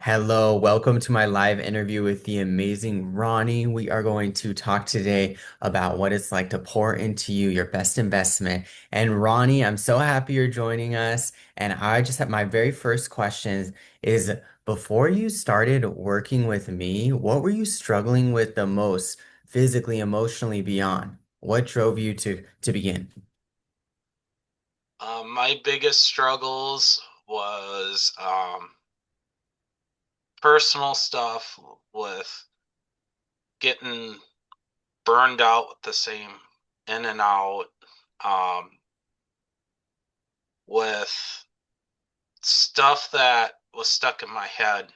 Hello, welcome to my live interview with the amazing Ronnie. We are going to talk today about what it's like to pour into you your best investment. And Ronnie, I'm so happy you're joining us. And I just have my very first question is before you started working with me, what were you struggling with the most physically, emotionally beyond? What drove you to begin? My biggest struggles was personal stuff with getting burned out with the same in and out, um, with stuff that was stuck in my head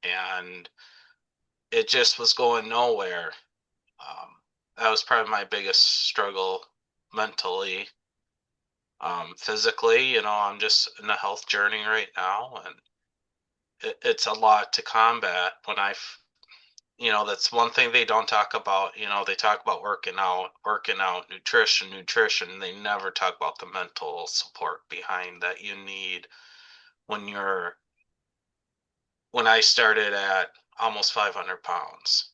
and it just was going nowhere. That was probably my biggest struggle mentally. Physically, I'm just in a health journey right now, and it's a lot to combat that's one thing they don't talk about. They talk about working out, nutrition. They never talk about the mental support behind that you need when you're, when I started at almost 500 pounds.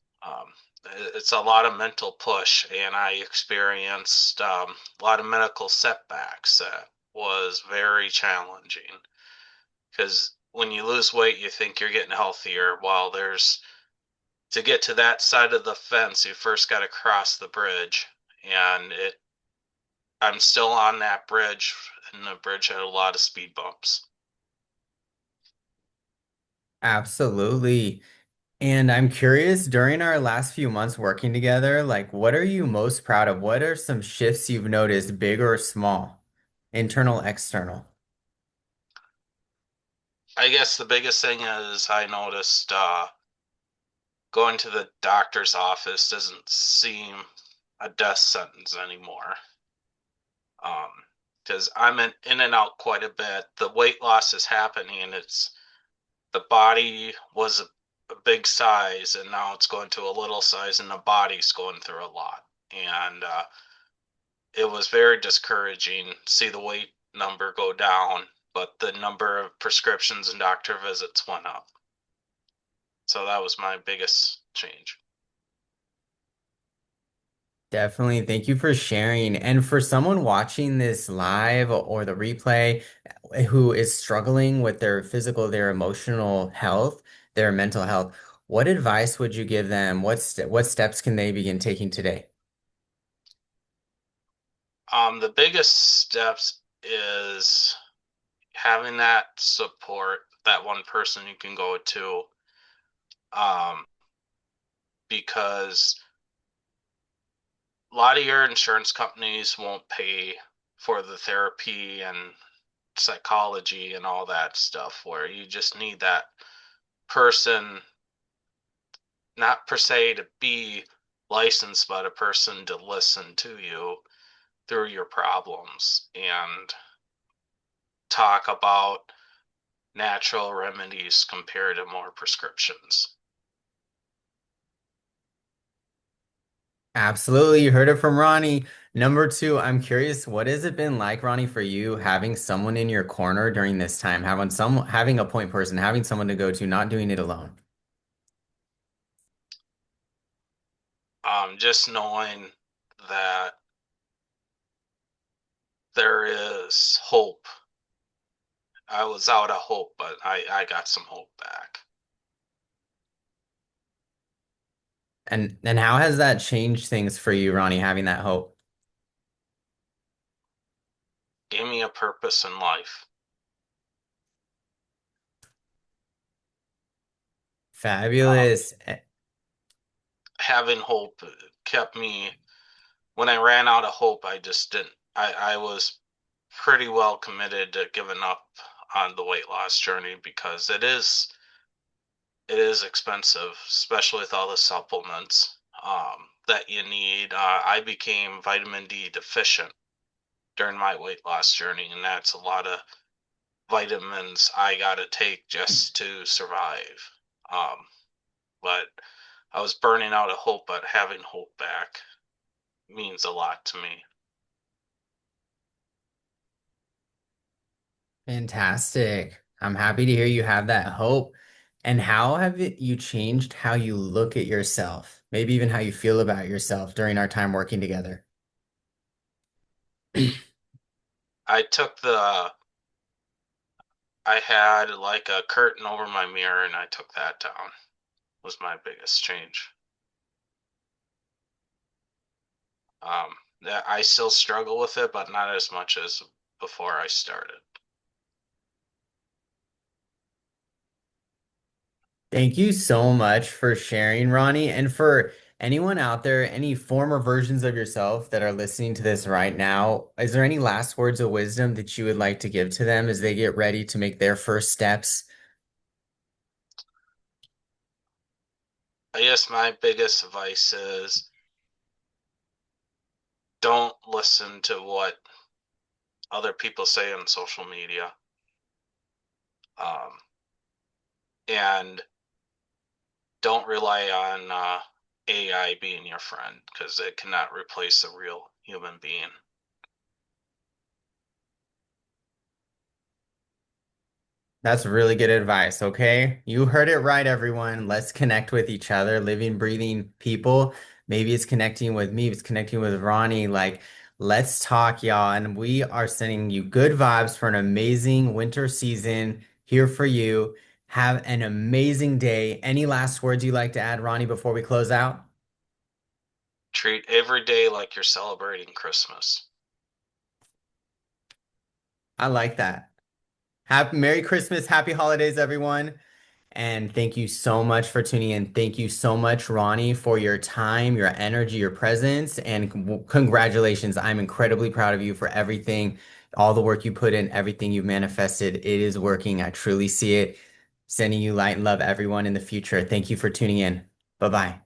It's a lot of mental push, and I experienced a lot of medical setbacks that was very challenging because when you lose weight, you think you're getting healthier while there's to get to that side of the fence, you first got to cross the bridge. And I'm still on that bridge, and the bridge had a lot of speed bumps. Absolutely. And I'm curious, during our last few months working together, like what are you most proud of? What are some shifts you've noticed, big or small, internal, external? I guess the biggest thing is I noticed going to the doctor's office doesn't seem a death sentence anymore. Um, because I'm in and out quite a bit. The weight loss is happening, and it's the body was a big size, and now it's going to a little size, and the body's going through a lot. And it was very discouraging to see the weight number go down, but the number of prescriptions and doctor visits went up. So that was my biggest change. Definitely. Thank you for sharing. And for someone watching this live or the replay who is struggling with their physical, their emotional health, their mental health, what advice would you give them? What steps can they begin taking today? The biggest steps is having that support, that one person you can go to, um, because a lot of your insurance companies won't pay for the therapy and psychology and all that stuff, where you just need that person, not per se to be licensed, but a person to listen to you through your problems and talk about natural remedies compared to more prescriptions. Absolutely. You heard it from Ronnie. Number two, I'm curious, what has it been like, Ronnie, for you having someone in your corner during this time, having a point person, having someone to go to, not doing it alone? Just knowing that there is hope. I was out of hope, but I got some hope back. And how has that changed things for you, Ronnie, having that hope? Gave me a purpose in life. Um, Fabulous. Having hope kept me, when I ran out of hope, I just didn't. I was pretty well committed to giving up on the weight loss journey because it is expensive, especially with all the supplements that you need. I became vitamin D deficient during my weight loss journey, and that's a lot of vitamins I got to take just to survive. Um, but I was burning out of hope, but having hope back means a lot to me. Fantastic. I'm happy to hear you have that hope. And how have you changed how you look at yourself? Maybe even how you feel about yourself during our time working together. I took the I had like a curtain over my mirror and I took that down. Was my biggest change. Um, I still struggle with it, but not as much as before I started. Thank you so much for sharing, Ronnie. And for anyone out there, any former versions of yourself that are listening to this right now, is there any last words of wisdom that you would like to give to them as they get ready to make their first steps? I guess my biggest advice is don't listen to what other people say on social media. Um, and don't rely on AI being your friend because it cannot replace a real human being. That's really good advice, okay? You heard it right, everyone. Let's connect with each other, living, breathing people. Maybe it's connecting with me, it's connecting with Ronnie. Like, let's talk, y'all. And we are sending you good vibes for an amazing winter season here for you. Have an amazing day. Any last words you'd like to add, Ronnie, before we close out? Treat every day like you're celebrating Christmas. I like that. Happy Merry Christmas, happy holidays, everyone. And thank you so much for tuning in. Thank you so much, Ronnie, for your time, your energy, your presence, and congratulations. I'm incredibly proud of you for everything, all the work you put in, everything you've manifested. It is working. I truly see it. Sending you light and love, everyone, in the future. Thank you for tuning in. Bye bye.